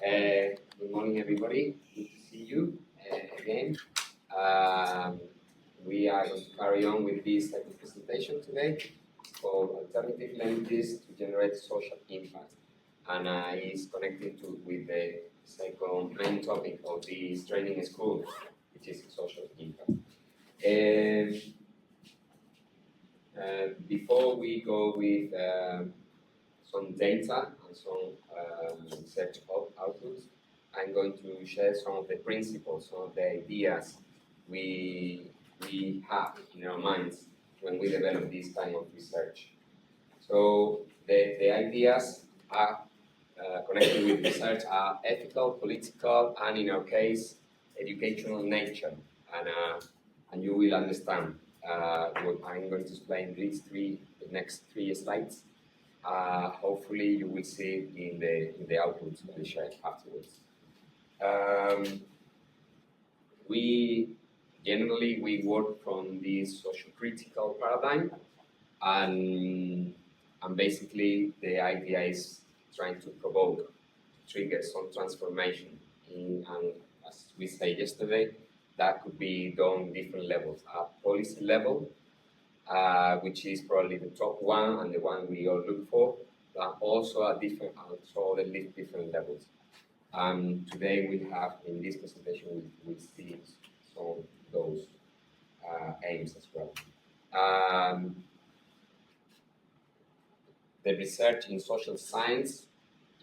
Good morning, everybody. Good to see you again. Um, we are going to carry on with this type of presentation today called Alternative Languages to Generate Social Impact. And it's connected with the second main topic of this training school, which is social impact. Before we go with some data and some research outputs, I'm going to share some of the principles, some of the ideas we have in our minds when we develop this kind of research. So the ideas are connected with research are ethical, political, and in our case, educational nature. And you will understand what I'm going to explain the next three slides. Hopefully you will see it in the outputs I will share afterwards. We work from this social critical paradigm, and basically the idea is trying to provoke, trigger some transformation and as we said yesterday, that could be done different levels. At policy level, which is probably the top one and the one we all look for, but also at different levels. Today we have, in this presentation, we see some of those aims as well. The research in social science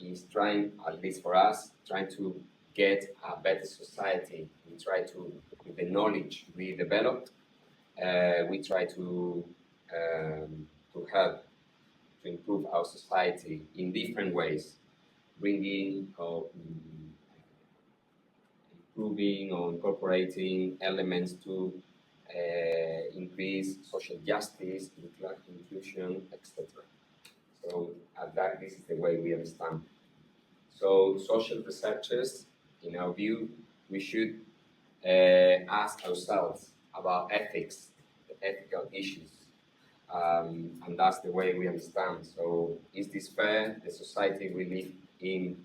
is trying, at least for us, trying to get a better society. We try to, with the knowledge we developed, we try to help to improve our society in different ways, bringing or improving or incorporating elements to increase social justice, inclusion, etc. So this is the way we understand. So social researchers, in our view, we should ask ourselves about ethics, the ethical issues, and that's the way we understand. So is this fair? The society we live in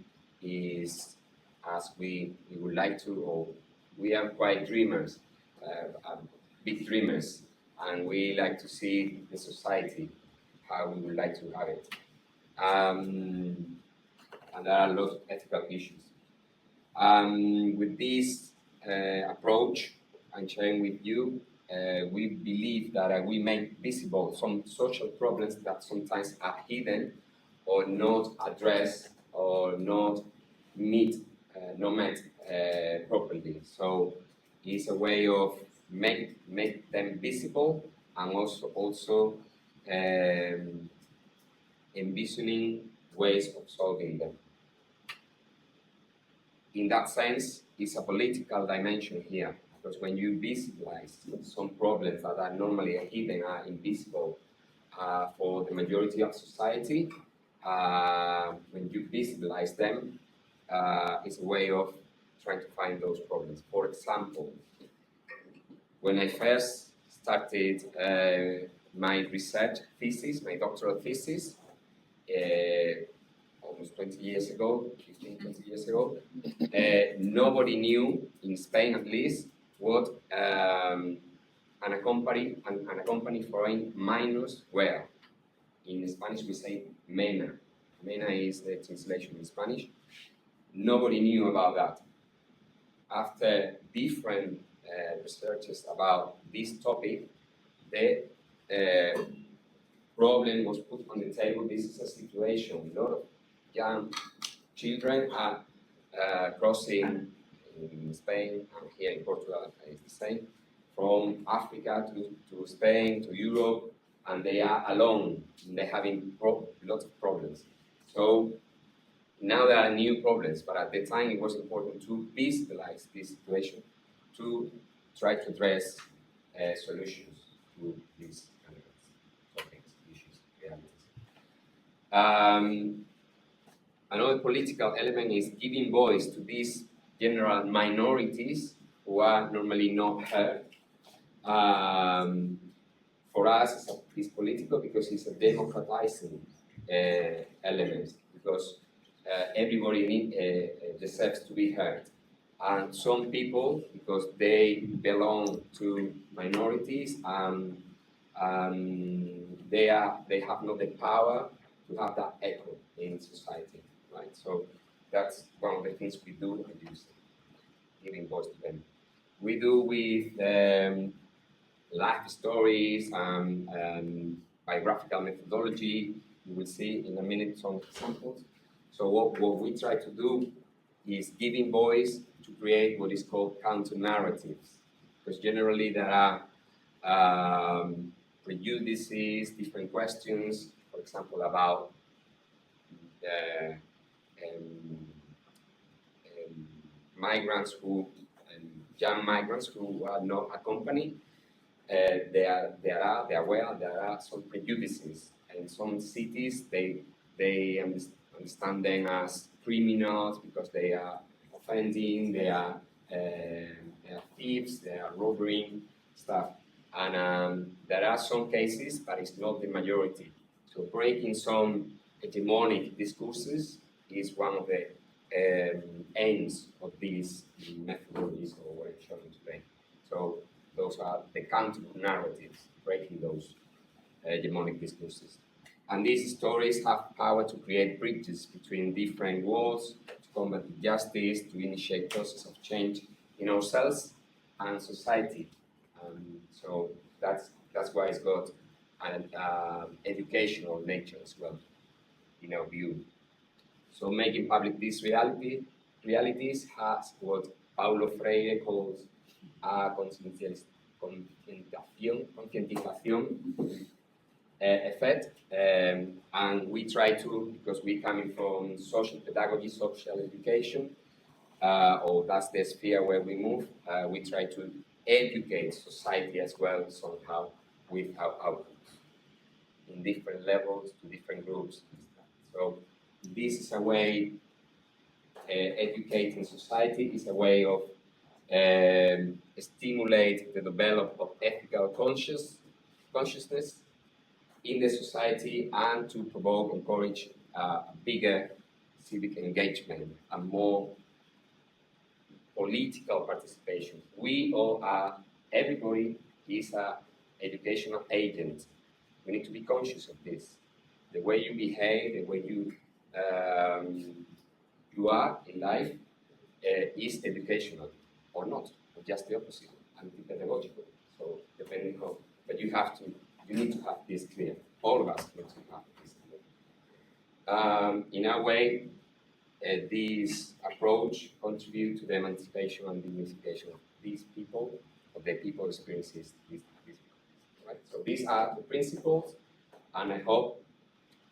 is as we would like to, or we are quite dreamers, big dreamers, and we like to see the society how we would like to have it. And there are a lot of ethical issues. With this approach I'm sharing with you, we believe that we make visible some social problems that sometimes are hidden or not addressed or not met properly. So it's a way of make them visible and also envisioning ways of solving them. In that sense, it's a political dimension here, because when you visualize some problems that are normally hidden, are invisible for the majority of society, when you visualize them, it's a way of trying to find those problems. For example, when I first started my research thesis, my doctoral thesis, almost 20 years ago, 15, 20 years ago, nobody knew, in Spain at least, what unaccompanied foreign minors were. In Spanish we say MENA. MENA is the translation in Spanish. Nobody knew about that. After different researches about this topic, the problem was put on the table. This is a situation. A lot of young children are crossing in Spain and here in Portugal, it's the same, from Africa to Spain, to Europe, and they are alone. They're having lots of problems. So now there are new problems, but at the time it was important to visualize this situation, to try to address solutions to these kind of topics, issues, realities. Another political element is giving voice to these general minorities who are normally not heard. For us, it's political because it's a democratizing element, because everybody deserves to be heard. And some people, because they belong to minorities, they have not the power to have that echo in society, right? So that's one of the things we do, giving voice to them. We do with life stories and biographical methodology. You will see in a minute some examples. So what we try to do is giving voice to create what is called counter narratives, because generally there are prejudices, different questions, for example, about uh, um, migrants young migrants who are not accompanied. There are some prejudices. In some cities, they understand them as criminals because they are offending, they are thieves, they are robbing stuff. And there are some cases, but it's not the majority. So breaking some hegemonic discourses is one of the aims of these methodologies or what I'm showing today. So those are the counter narratives, breaking those hegemonic discourses. And these stories have power to create bridges between different worlds, to combat injustice, to initiate process of change in ourselves and society. So that's why it's got an educational nature as well, in our view. So making public these realities has what Paulo Freire calls a conscientización effect, and we try to, because we're coming from social pedagogy, social education, or that's the sphere where we move, we try to educate society as well somehow with our outputs in different levels to different groups. So this is a way, educating society is a way of stimulate the development of ethical consciousness in the society and to provoke, encourage bigger civic engagement and more political participation. We all are, everybody is an educational agent. We need to be conscious of this. The way you behave, the way you are in life is educational or not, or just the opposite, anti-pedagogical. So depending on, but you need to have this clear. All of us need to have this clear. In a way, this approach contributes to the emancipation and dignification of these people, of the people experiences this right? So these are the principles, and I hope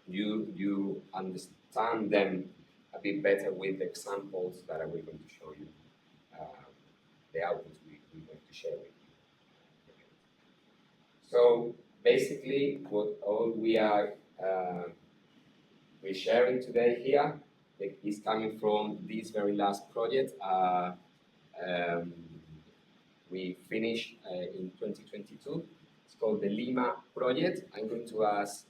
you understand them a bit better with the examples that we're going to show you, the outputs we're going to share with you. So basically, what all we're sharing today here is coming from this very last project. We finished in 2022. It's called the Lima project. I'm going to ask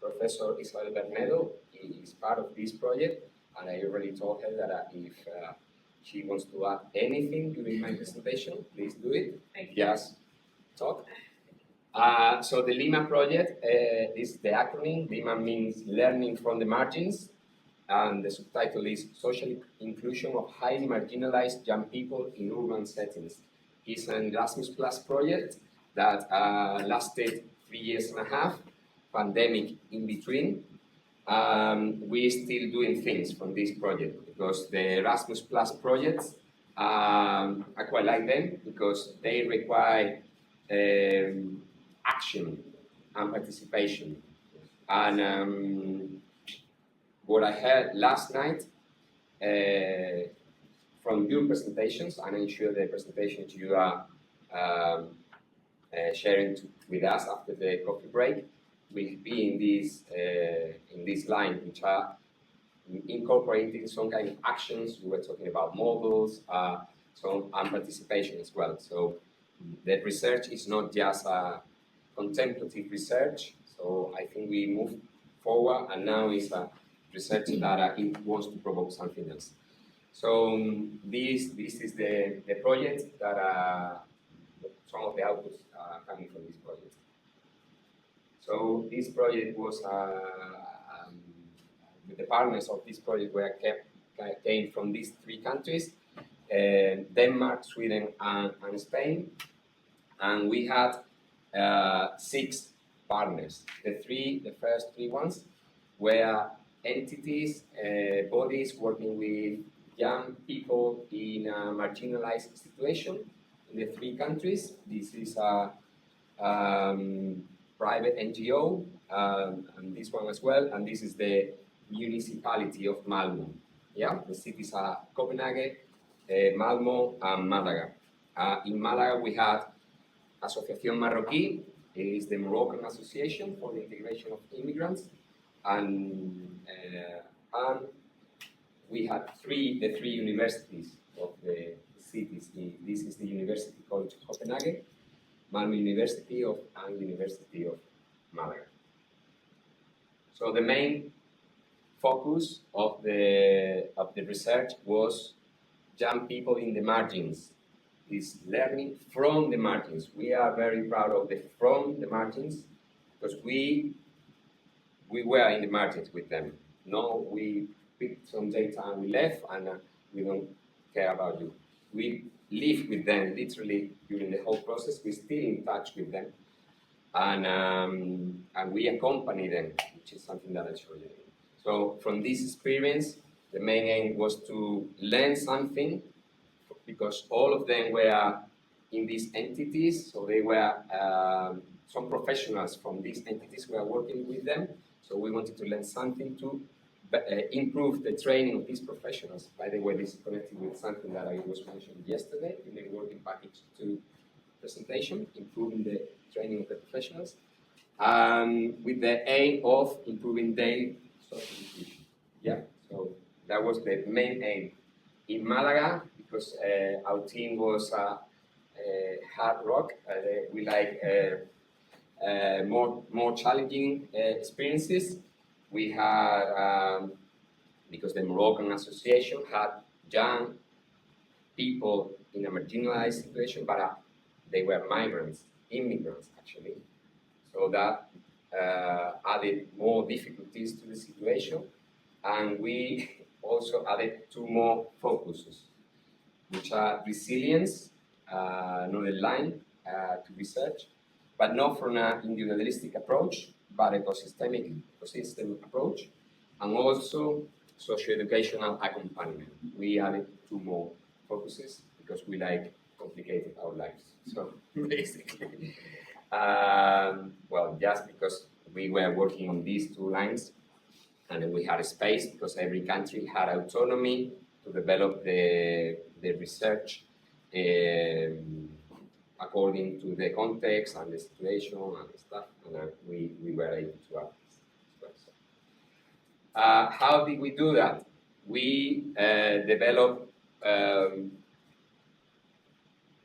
Professor Isabel Bernedo. He is part of this project, and I already told her that if she wants to add anything during my presentation, please do it. Just talk. So the Lima project is the acronym. Lima means learning from the margins, and the subtitle is Social Inclusion of Highly Marginalized Young People in Urban Settings. It's an Erasmus Plus project that lasted 3 years and a half, pandemic in between. We're still doing things from this project because the Erasmus Plus projects, I quite like them because they require action and participation. And what I heard last night from your presentations, and I'm sure the presentations you are sharing with us after the coffee break, will be in this line, which are incorporating some kind of actions. We were talking about models, and participation as well. So the research is not just a contemplative research. So I think we move forward, and now is research that it wants to provoke something else. So this is the project that some of the outputs coming from this project. So this project was the partners of this project came from these three countries: Denmark, Sweden, and Spain. And we had 6 partners. The first 3 ones were entities, bodies working with young people in a marginalized situation in the 3 countries. This is a private NGO, and this one as well, and this is the municipality of Malmo. Yeah, the cities are Copenhagen, Malmo, and Malaga. In Malaga, we had Asociación Marroquí, is the Moroccan Association for the Integration of Immigrants, and we had the three universities of the cities. This is the University College of Copenhagen, Malmo University and University of Malaga. So the main focus of the research was young people in the margins. Is learning from the margins. We are very proud of the from the margins because we were in the margins with them. No, we picked some data and we left, and we don't care about you. We live with them literally during the whole process. We're still in touch with them, and we accompany them, which is something that I show you. So from this experience, the main aim was to learn something, because all of them were in these entities, so they were some professionals from these entities were working with them. So we wanted to learn something to improve the training of these professionals. By the way, this is connected with something that I was mentioned yesterday in the working package 2 presentation, improving the training of the professionals, with the aim of improving their social inclusion. Yeah, so that was the main aim. In Malaga, because our team was hard rock, we like more challenging experiences. We had, because the Moroccan Association had young people in a marginalized situation, but they were migrants, immigrants actually. So that added more difficulties to the situation, and we also added 2 more focuses, which are resilience, another line to research, but not from an individualistic approach, but ecosystem approach, and also socio-educational accompaniment. We added 2 more focuses because we like complicated our lives. So basically, well, just because we were working on these 2 lines, and we had a space because every country had autonomy to develop the research according to the context and the situation and stuff, and we were able to add this. How did we do that? We developed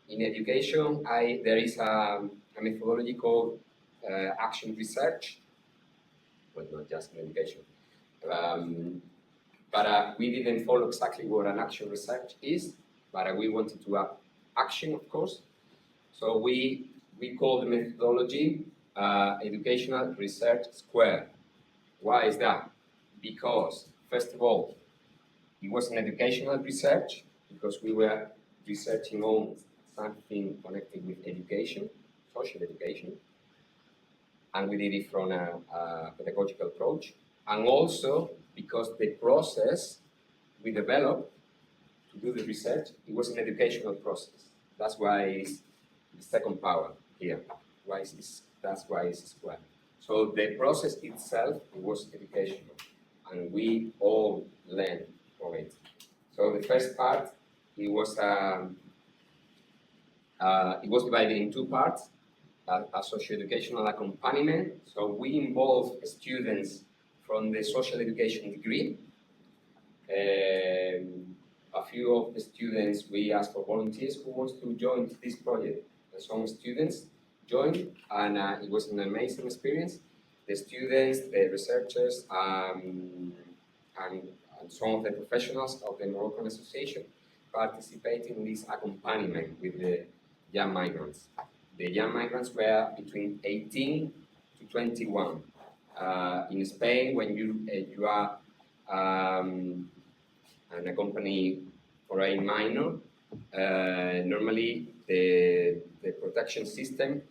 in education. There is a methodology called action research, but not just in education. But we didn't follow exactly what an action research is, but we wanted to have action, of course. So we call the methodology educational research square. Why is that? Because, first of all, it was an educational research because we were researching on something connected with education, social education, and we did it from a pedagogical approach. And also because the process we developed to do the research, it was an educational process. That's why it's the second power here. That's why it's square. So the process itself, it was educational, and we all learned from it. So the first part, it was divided in 2 parts, a socio-educational accompaniment. So we involve students from the social education degree. A few of the students, we asked for volunteers who wants to join this project. And some students joined, and it was an amazing experience. The students, the researchers, and, and some of the professionals of the Moroccan Association participate in this accompaniment with the young migrants. The young migrants were between 18 to 21. In Spain, when you are an accompany for a minor, normally the protection system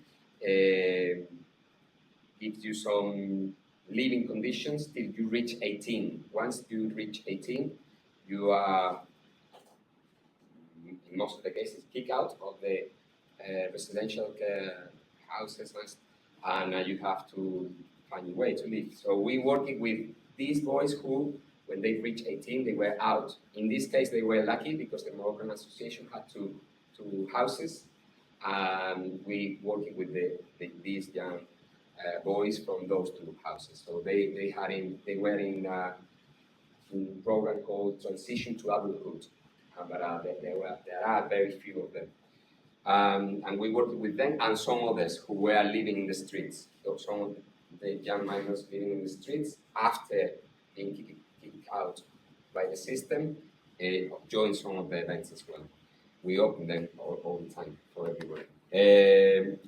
gives you some living conditions till you reach 18. Once you reach 18, you are, in most of the cases, kicked out of the residential houses, and you have to find a way to live. So we working with these boys who, when they reached 18, they were out. In this case, they were lucky because the Moroccan Association had two houses, and we working with these young boys from those two houses. So they were in a program called Transition to Adulthood, but there are very few of them. And we worked with them and some others who were living in the streets. So some of the young minors living in the streets after being kicked out by the system joined some of the events as well. We open them all the time for everyone.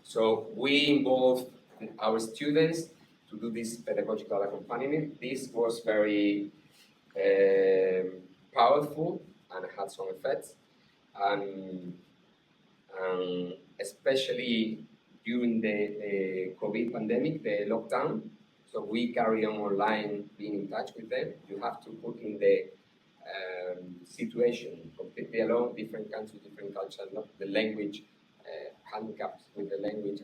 So we involved our students to do this pedagogical accompaniment. This was very powerful and had some effects. Especially during the COVID pandemic, the lockdown. So we carry on online, being in touch with them. You have to put in the situation completely alone, different countries, different culture, not the language, handicaps with the language,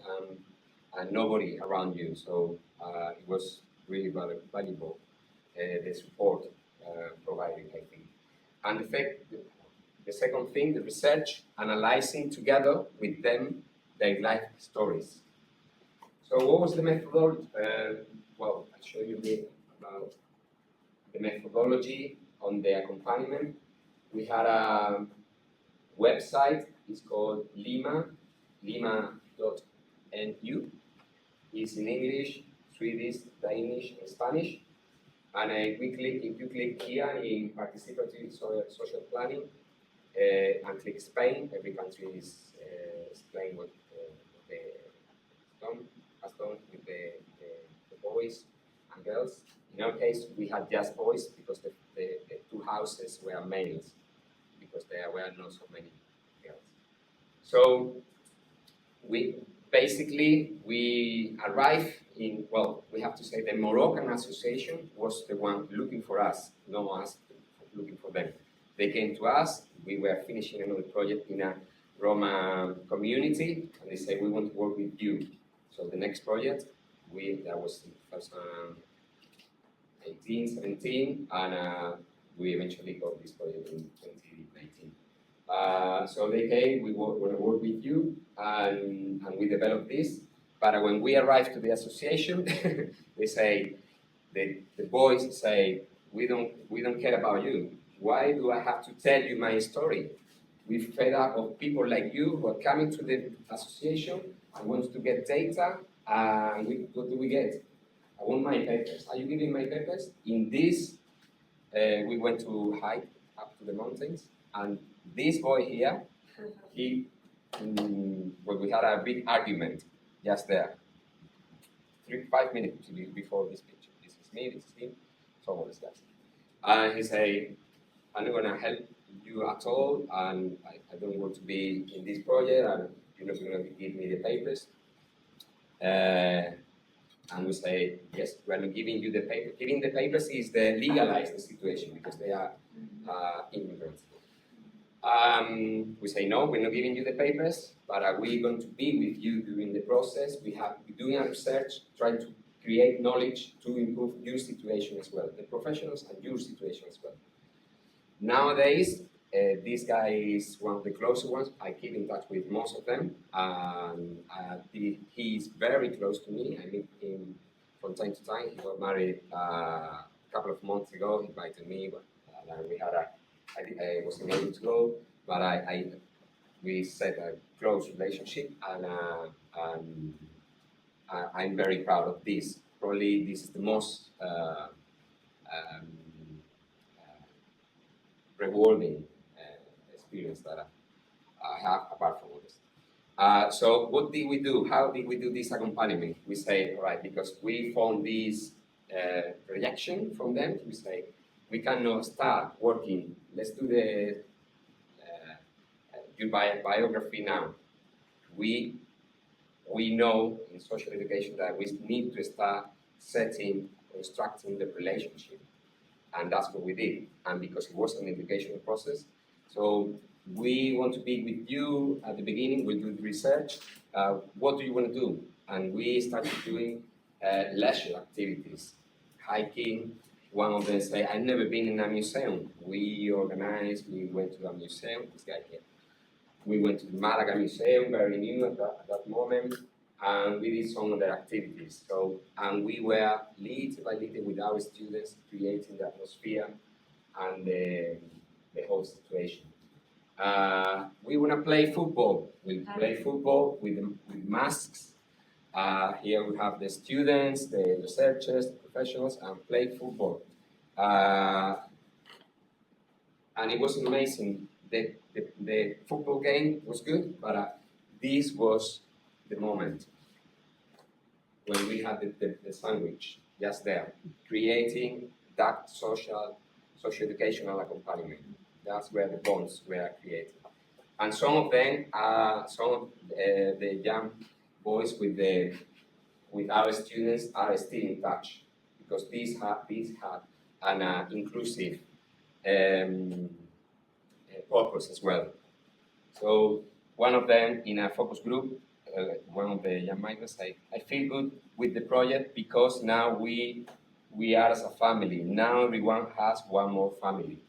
and nobody around you. So it was really valuable, the support provided, I think. And the second thing, the research, analyzing together with them their life stories. So what was the methodology? Well, I'll show you a bit about the methodology on the accompaniment. We had a website, it's called lima.nu. It's in English, Swedish, Danish, and Spanish. And if you click here in participatory social planning, and click Spain, every country is explained what has done with the boys and girls. In our case, we had just boys because the two houses were males, because there were not so many girls. So we arrived in, well, we have to say the Moroccan Association was the one looking for us, not us looking for them. They came to us, we were finishing another project in a Roma community, and they said, we want to work with you. So the next project, that was in 2018, 17, and we eventually got this project in 2019. So they came, we want to work with you, and we developed this. But when we arrived to the association, they say, the boys say, we don't care about you. Why do I have to tell you my story? We're fed up of people like you who are coming to the association and want to get data, and what do we get? I want my papers. Are you giving my papers? In this, we went to hike up to the mountains, and this boy here, well, we had a big argument just there. 5 minutes before this picture. This is me, this is him, some of the guys. And he said, I'm not going to help you at all, and I don't want to be in this project, and you're not going to give me the papers. And we say, yes, we're not giving you the papers. Giving the papers is the legalize the situation because they are immigrants. We say, no, we're not giving you the papers, but are we going to be with you during the process? We're doing a research, trying to create knowledge to improve your situation as well, the professionals and your situation as well. Nowadays, this guy is one of the closer ones. I keep in touch with most of them. He's very close to me. I meet him from time to time. He got married a couple of months ago. He invited me, but we had I wasn't able to go, but we set a close relationship, and I'm very proud of this. Probably this is the most rewarding experience that I have apart from this. So what did we do? How did we do this accompaniment? We say, all right, because we found this reaction from them, we say, we cannot start working. Let's do the your biography now. We know in social education that we need to start setting, constructing the relationship. And that's what we did. And because it was an educational process, so we want to be with you at the beginning. We'll do the research. What do you want to do? And we started doing leisure activities, hiking. One of them say, I've never been in a museum. We organized, we went to a museum, this guy here. We went to the Malaga Museum, very new at that moment, and we did some other activities. So, and we were little by little with our students creating the atmosphere and the whole situation. We want to play football. We play football with masks. Here we have the students, the researchers, the professionals, and play football. And it was amazing. The football game was good, but this was the moment when we had the sandwich just there, creating that social educational accompaniment. That's where the bonds were created. And some of them, some of the young boys with our students are still in touch because these had an inclusive purpose as well. So one of them in a focus group, one of the young migrants say, I feel good with the project because now we are as a family. Now everyone has one more family.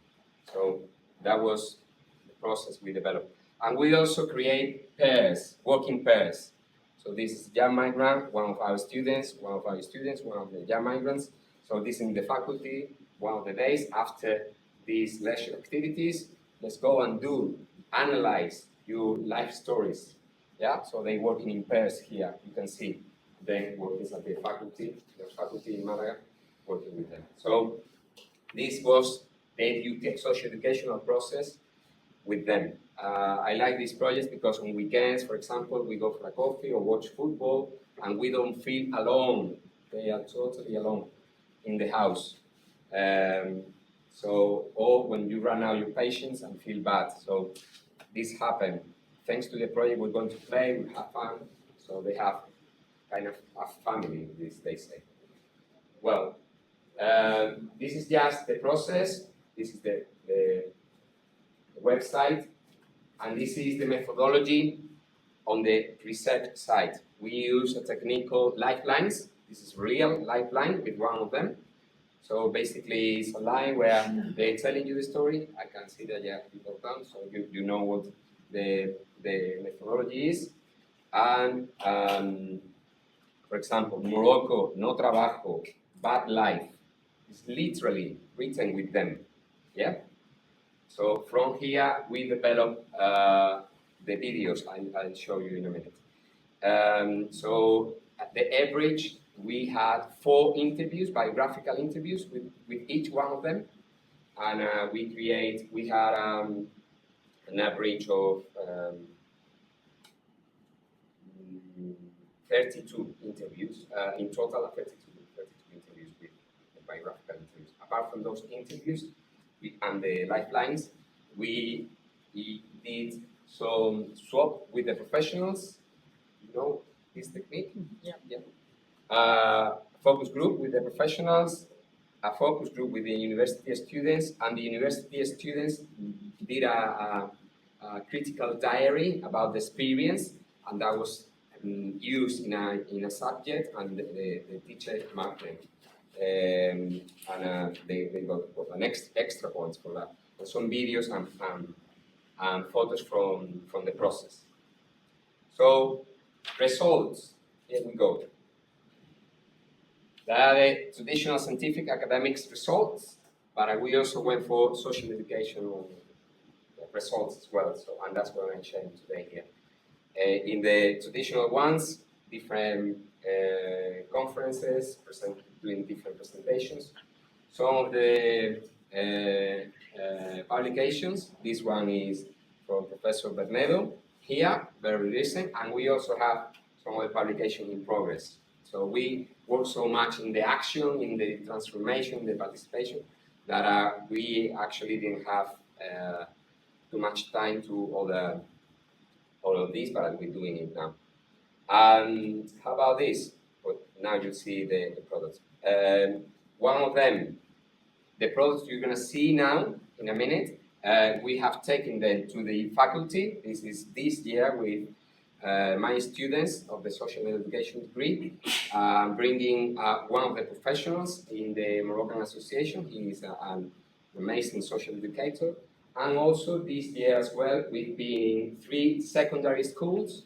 So that was the process we developed. And we also create pairs, working pairs. So this is young migrant, one of our students, one of the young migrants. So this in the faculty, one of the days after these leisure activities, let's go and analyze your life stories. Yeah, so they working in pairs here. You can see them working at the faculty in Malaga, working with them. So this was the social educational process with them. I like these projects because on weekends, for example, we go for a coffee or watch football, and we don't feel alone. They are totally alone in the house. Or when you run out your patience and feel bad. So this happened. Thanks to the project, we're going to play, we have fun. So they have kind of a family, they say. Well, this is just the process. This is the website. And this is the methodology on the research side. We use a technique called lifelines. This is real lifeline with one of them. So basically, it's a line where they're telling you the story. I can see that you have people down, so you know what the methodology is. And for example, Morocco, no trabajo, bad life. It's literally written with them. Yeah. So from here, we develop the videos. I'll show you in a minute. So at the average, we had 4 interviews, biographical interviews with each one of them. And we had an average of 32 interviews, in total 32 interviews with biographical interviews. Apart from those interviews and the lifelines, we did some swap with the professionals. You know this technique? Yeah. Focus group with the professionals, a focus group with the university students, and the university students did a critical diary about the experience, and that was used in a subject, and the teacher marked them. And they got an extra points for that. And some videos and photos from the process. So, results, here we go. That are the traditional scientific academics results, but we also went for social educational results as well. So, and that's what I'm sharing today here. In the traditional ones, different conferences, doing different presentations. Some of the publications. This one is from Professor Bernedo here, very recent, and we also have some other publication in progress. So we work so much in the action, in the transformation, in the participation, that we actually didn't have too much time to all of this, but we're doing it now. And how about this? Well, now you see the products. One of them, the products you're going to see now in a minute, we have taken them to the faculty. This is this year with my students of the social education degree, bringing one of the professionals in the Moroccan Association. He is an amazing social educator. And also this year as well, we've been in 3 secondary schools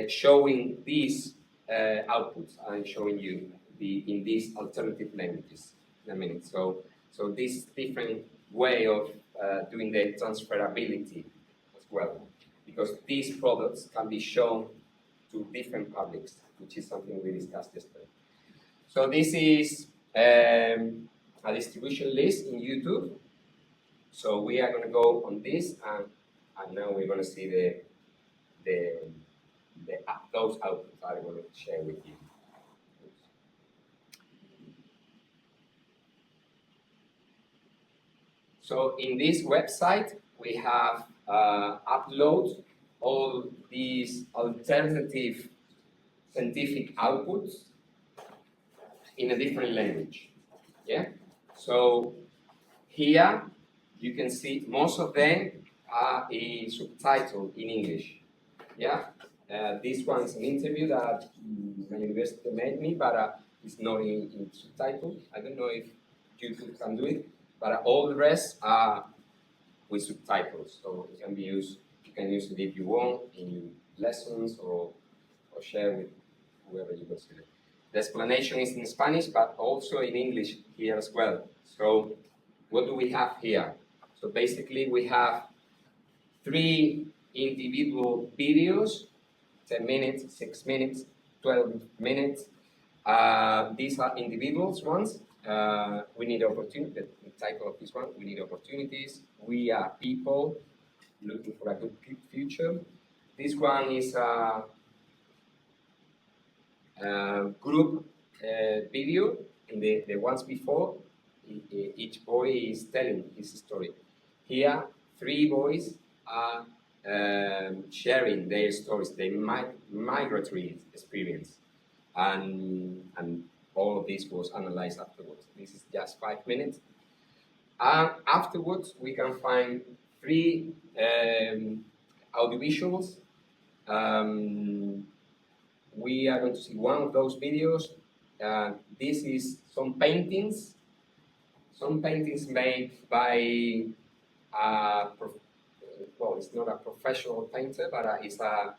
showing these outputs. I'm showing you in these alternative languages in a minute. So this different way of doing the transferability as well, because these products can be shown to different publics, which is something we discussed yesterday. So this is a distribution list in YouTube. So we are going to go on this, and now we're going to see those outputs I'm going to share with you. So in this website, we have uploaded all these alternative scientific outputs in a different language. Yeah. So here you can see most of them are subtitled in English. Yeah. This one is an interview that my university made me, but it's not in subtitle. I don't know if YouTube can do it, but all the rest are with subtitles, so it can be used. You can use it if you want in lessons or share with whoever you consider. The explanation is in Spanish, but also in English here as well. So what do we have here? So basically we have 3 individual videos, 10 minutes, 6 minutes, 12 minutes. These are individuals ones. We need opportunity. The title of this one, we need opportunities. We are people looking for a good future. This one is a group video. In the ones before, each boy is telling his story. Here, 3 boys are sharing their stories, their migratory experience, and all of this was analyzed afterwards. This is just 5 minutes. And afterwards, we can find 3 audiovisuals. We are going to see one of those videos. This is some paintings made by well, it's not a professional painter, but it's a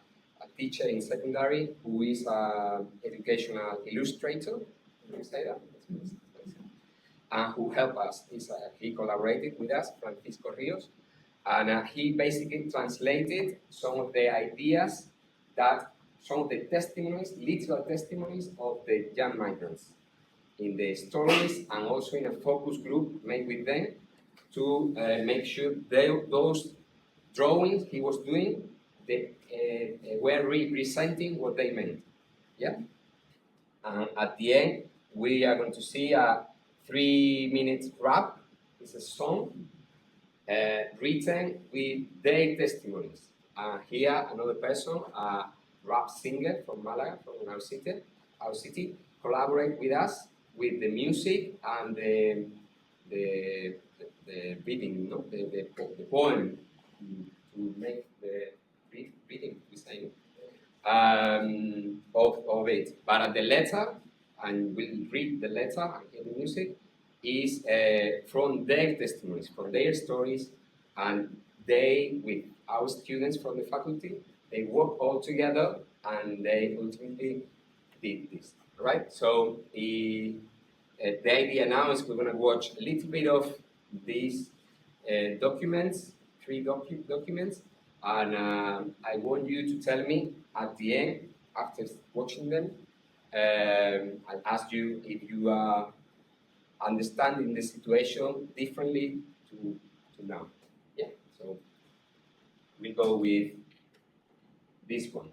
teacher in secondary who is an educational illustrator. Can you say that? Who helped us. He collaborated with us, Francisco Rios, and he basically translated some of the ideas some of the testimonies, literal testimonies of the young migrants in the stories, and also in a focus group made with them to make sure those drawings he was doing were representing what they meant. Yeah. And at the end, we are going to see a 3-minute rap. It's a song written with their testimonies. Here, another person, a rap singer from Malaga, from our city, collaborate with us with the music and the reading, the poem to make the reading, we say, of it. But the letter, and we'll read the letter and hear the music, is from their testimonies, from their stories, and they, with our students from the faculty, they work all together and they ultimately did this, right? So the idea now is we're going to watch a little bit of these documents, 3 documents, and I want you to tell me at the end, after watching them, I'll ask you if you are understanding the situation differently to now. Yeah, so we go with this one.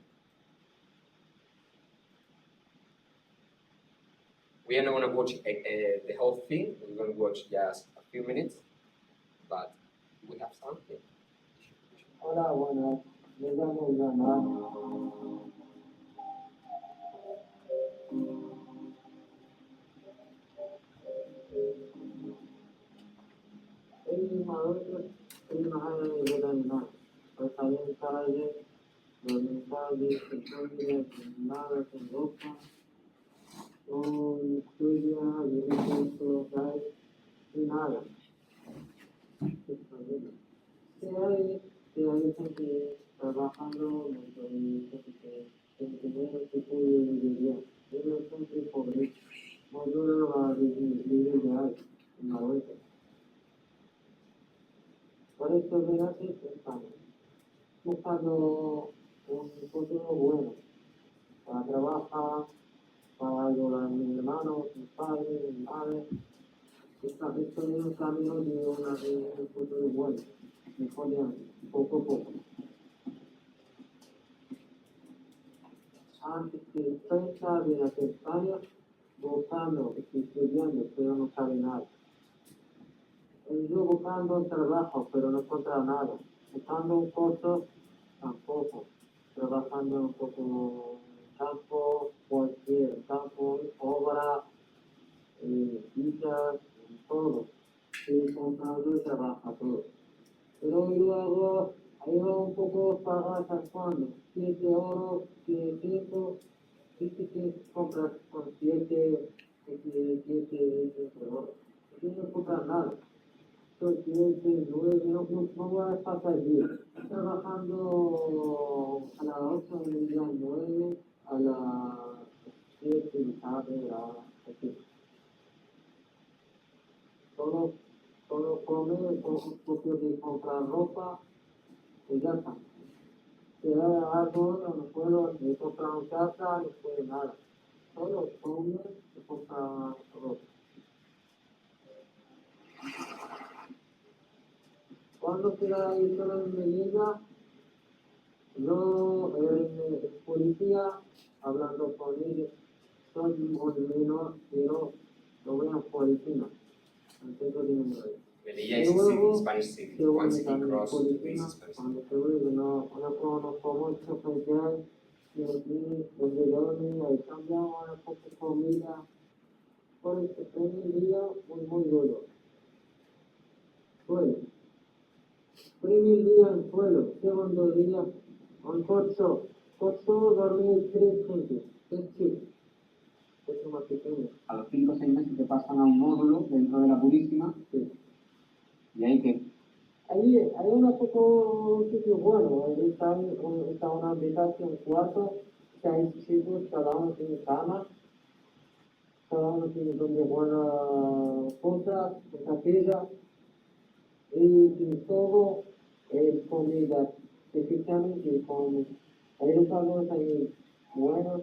We are not going to watch the whole thing. We're going to watch just a few minutes, but we have something. Hola, buenas. Me llamo Iván. El maestro, el maestro de la nada. Pues hay un calle, donde calle, que estudia, sin nada, sin ropa. Un estudia, vive todo cae, sin nada. Que hay gente trabajando, con dinero que puede vivir bien. Yo no siempre pobre. No duro a vivir de ahí, en la vuelta. Por eso, fíjate, estamos buscando un futuro bueno para trabajar, para ayudar a mis hermanos, mis padres, mi madre. Estoy en un camino de un futuro bueno, mejorando poco a poco. Antes que 30 de la España, buscando, estudiando, pero no sabe nada. Yo buscando trabajo, pero no encuentro nada. Buscando un curso, tampoco. Trabajando un poco en campo, cualquier campo, obra, villas, todo. Estoy comprando y trabaja todo. Pero luego, ahí va un poco para cuando 7 euros, que 5, que compras con 7 euros. Yo no compras nada. Entonces, no voy a pasar allí. Trabajando a las 8 de la 9, a las 7 de la tarde, así. Solo come, un poco de comprar ropa y ya está. Si hay algo, no puedo ni comprar un casa, ni puedo nada. Solo come y comprar ropa. Cuando queda ahí solo en Melilla, yo, el policía, hablando con ellos, soy un menor, pero lo veo en policía. Antes de número. Melilla is a city, Spanish city. One city cross to this Spanish city. Cuando se vuelve, no conozco mucho porque hay, y aquí, donde yo ahí cambiamos una poca comida, por eso, primer día, muy duro. Suelo. Primer día en suelo, segundo día, en cocho, dormí 3 juntos, 3 chicos. Es más pequeño. A los 5 o 6 meses te pasan a un módulo dentro de la Purísima. Sí. ¿Y ahí qué? Ahí hay un poco sitio bueno, está una habitación, cuarto, 6 chicos, cada uno tiene cama, cada uno tiene donde buenas cosas, capilla, y tiene todo, comida, especialmente con, hay los sabores ahí buenos,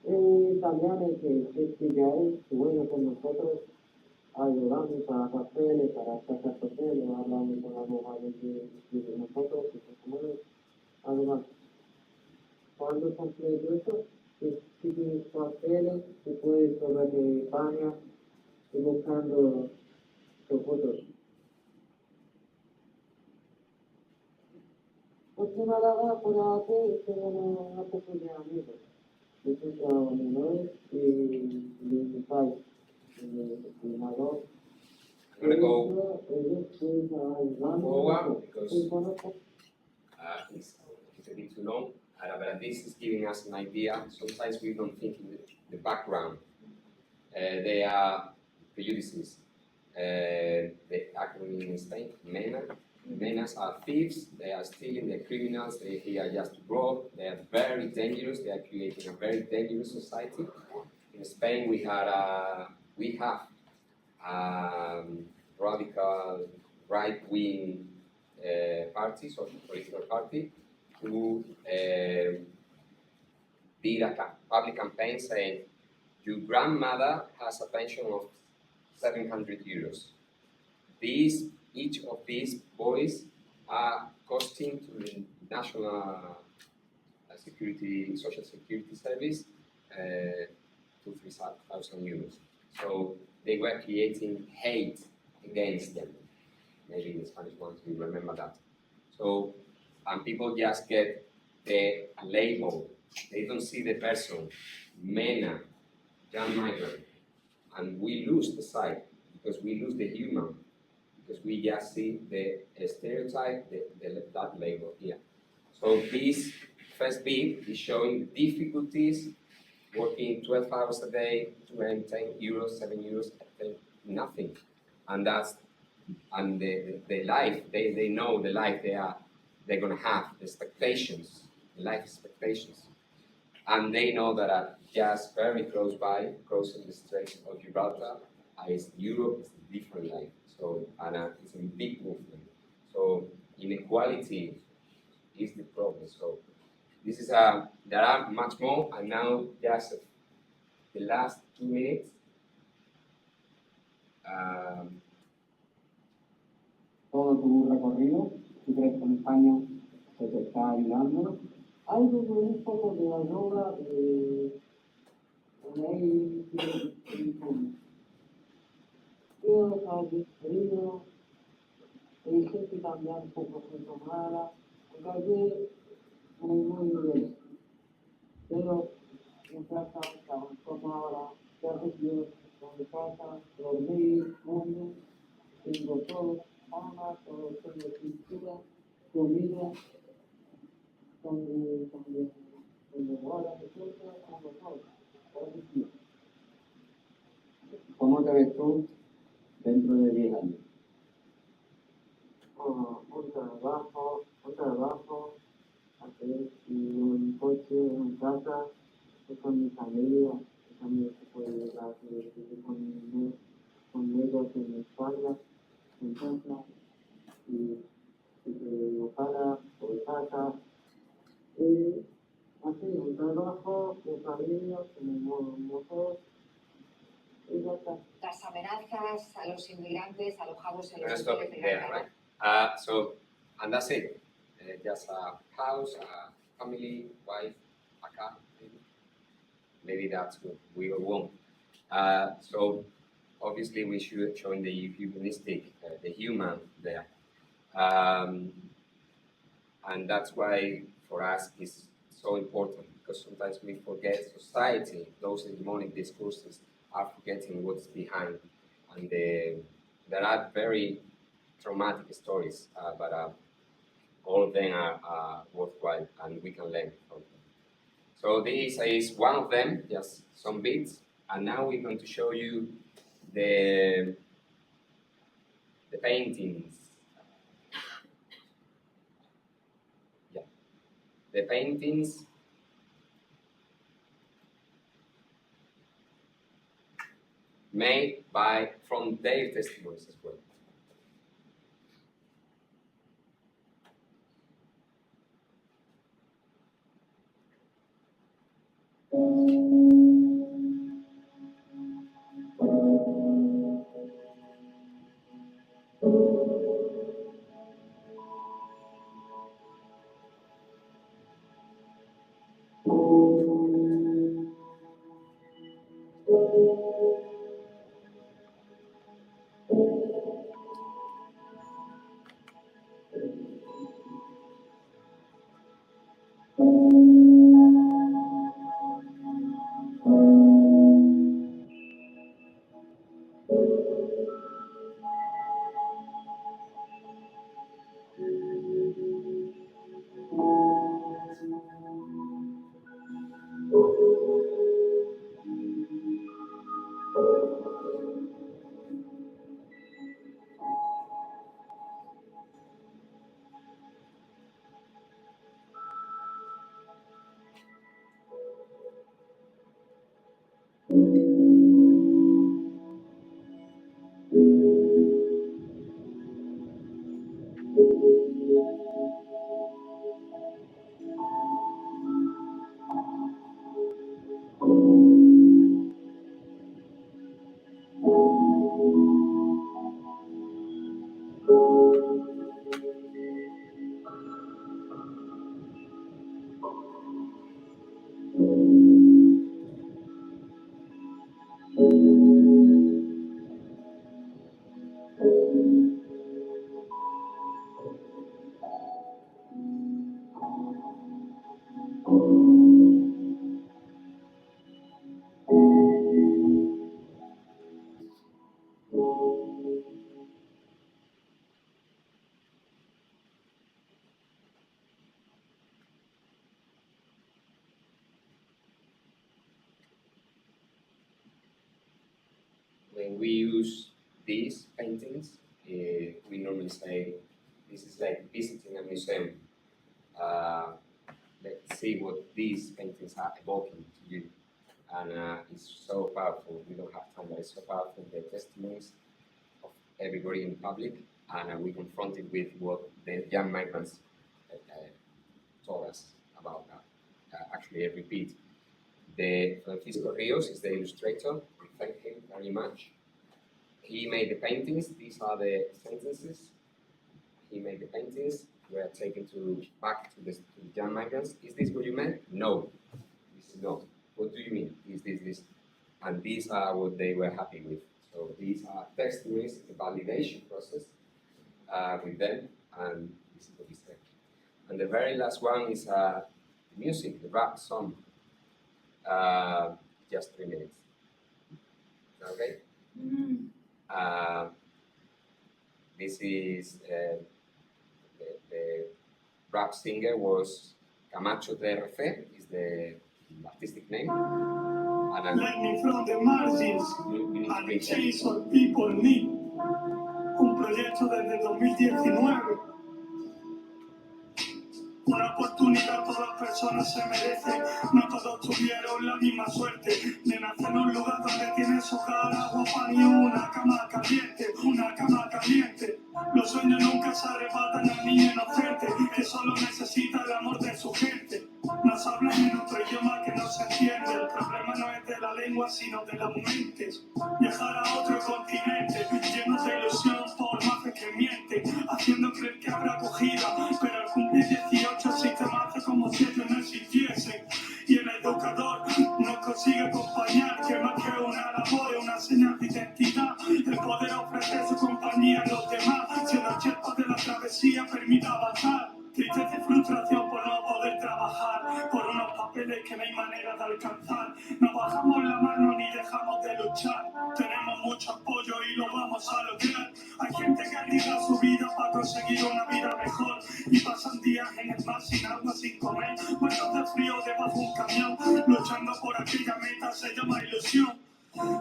y también que ya es bueno con nosotros, ayudando para papeles, para sacar papeles, hablando con las mujeres de nosotros, que somos además, cuando completo eso, si tienes papeles, te puedes volver de España y buscando tus fotos. Pues nada, por aquí tengo una poco de amigos. Yo tengo menores y de mi país, de Madrid. I'm going to go forward because it's a bit too long, but this is giving us an idea. Sometimes we don't think in the background. They are prejudices. The acronym in Spain, MENA. MENAs are thieves, they are stealing, they're criminals, they're here just to rob, they are very dangerous, they are creating a very dangerous society. In Spain we have radical right-wing parties or political party who did a public campaign saying Your grandmother has a pension of 700 euros. Each of these boys are costing to the National Social Security Service uh, 2,000 euros. So they were creating hate against them. Maybe the Spanish ones will remember that. So, and people just get the label. They don't see the person, MENA, young migrant, and we lose the sight because we lose the human because we just see the stereotype, that label here. So this first bit is showing the difficulties working 12 hours a day to earn 10 euros, 7 euros, nothing. And that's and the life they know the life they're gonna have, the expectations, the life expectations. And they know that just very close by, crossing the Strait of Gibraltar, is Europe is a different life. So and it's a big movement. So inequality is the problem. So this is there are much more, and now just the last 2 minutes. Um, Todo tu recorrido, tú crees que en España se te está ayudando. Algo con un poco de la yoga, ley, creo que has descrito, hay gente cambiar un poco de tomada, porque muy bien. Pero en casa, como ahora, ya haces bien, con mi casa, dormir, comer, tengo todo, cama, todo, tengo pintura, comida, también, ahora me cuenta, como todo. ¿Cómo te ves tú dentro de 10 años? Un trabajo, hacer un coche, una casa, con mi familia, también se puede llegar con ellos en mi espalda, en casa, y ojalá, por casa, y así, un trabajo, mi familia, como mujer, y ya está. Las amenazas a los inmigrantes alojados en I'm los gonna stop hoteles de there, Gran right? Canaria. So, and that's it. Just a house, a family, wife, a car, maybe that's what we all want. So, obviously, we should show the humanistic, the human there. And that's why, for us, it's so important because sometimes we forget society, those hegemonic discourses are forgetting what's behind. And there are very traumatic stories, but all of them are worthwhile and we can learn from them. So this is one of them, just some bits, and now we're going to show you the paintings. Yeah, the paintings made from their testimonies as well. when we use these paintings, we normally say this is like visiting a museum. Let's see what these paintings are evoking to you. And it's so powerful. We don't have time, but it's so powerful. The testimonies of everybody in the public, and we confronted with what the young migrants told us about that. Actually, I repeat, the Francisco Rios is the illustrator. We thank him very much. He made the paintings. These are the sentences. He made the paintings. We are taken back to the young migrants. Is this what you meant? No, this is not. What do you mean? Is this? And these are what they were happy with. So these are testimonies, the validation process with them, and this is what he said. And the very last one is music, the rap song. Just 3 minutes. Okay? This is the rap singer was Camacho TRF, is the artistic name. Lightning from the margins and the chase what people need. Un proyecto desde 2019. Una oportunidad todas las personas se merecen. No todos tuvieron la misma suerte de nacer en un lugar donde tiene su cara, agua, pan y una cama caliente. Una cama caliente. Los sueños nunca se arrebatan al niño inocente que solo necesita el amor de su gente. Nos hablan en otro idioma que no se entiende. El problema no es de la lengua sino de las mentes. Viajar a otro continente llenos de ilusión por más que miente, haciendo creer que habrá acogida, pero al cumplir 18 el sistema hace como si ellos no existiesen. Y el educador no consigue acompañar, que más que una labor es una señal de identidad, el poder ofrecer su compañía a los demás, siendo el chepo de la travesía permite avanzar. Tristeza y frustración por no poder trabajar, por unos papeles que no hay manera de alcanzar. No bajamos la mano ni dejamos de luchar. Tenemos mucho apoyo y lo vamos a lograr. Hay gente que arriesga su vida para conseguir una vida mejor y pasan días en el mar sin agua, sin comer, muertos de frío debajo de un camión, luchando por aquella meta se llama ilusión.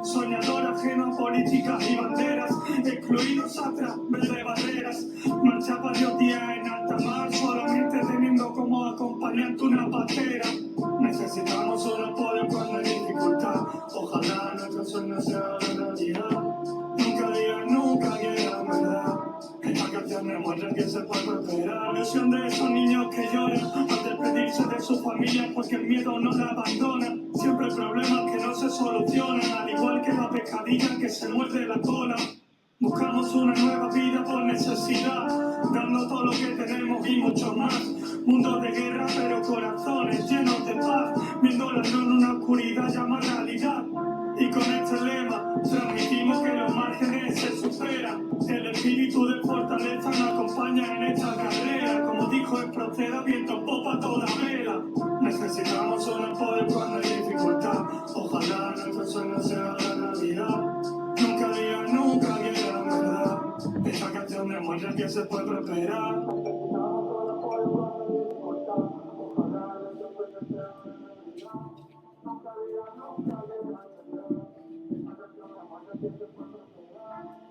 Soñador ajeno a políticas y banderas, excluidos a través de barreras. Marcha varios días en alta mar, solamente teniendo como acompañante una patera. Necesitamos un poder cuando hay dificultad. Ojalá nuestros sueños se hagan realidad. Nunca digas nunca que la verdad. Esta canción demuestra que se puede esperar. La ilusión de esos niños que lloran al despedirse de su familia porque el miedo no la abandona. Siempre hay problemas que no se solucionan, al igual que la pescadilla que se muerde la cola. Buscamos una nueva vida por necesidad, dando todo lo que tenemos y mucho más. Mundo de guerra pero corazones llenos de paz, viendo la luz en una oscuridad llama realidad. Y con este lema transmitimos que los márgenes se superan. El espíritu de fortaleza nos acompaña en esta carrera. Como dijo el proceda, viento en popa toda vela. Necesitamos un poder cuando hay dificultad. Ojalá nuestros sueños se hagan realidad. Nunca digas nunca que la verdad. Esta canción demuestra que se puede prosperar. Necesitamos un apoyo cuando hay dificultad. Ojalá nuestros sueños se hagan realidad. Nunca digas nunca que la verdad. Esta canción demuestra que se puede prosperar.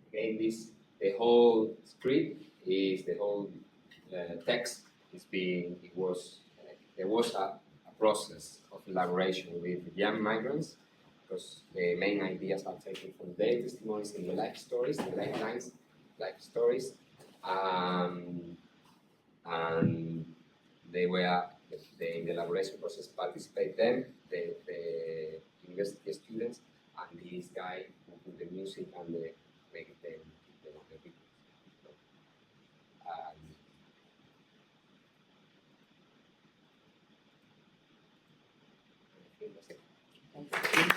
Again, the whole script is the whole text is being. There was a process of elaboration with young migrants because the main ideas are taken from their testimonies in the life stories, the lifelines, life stories, and they were in the elaboration process participate them, the university students, and this guy who put the music and the make them the videos. I think that's it.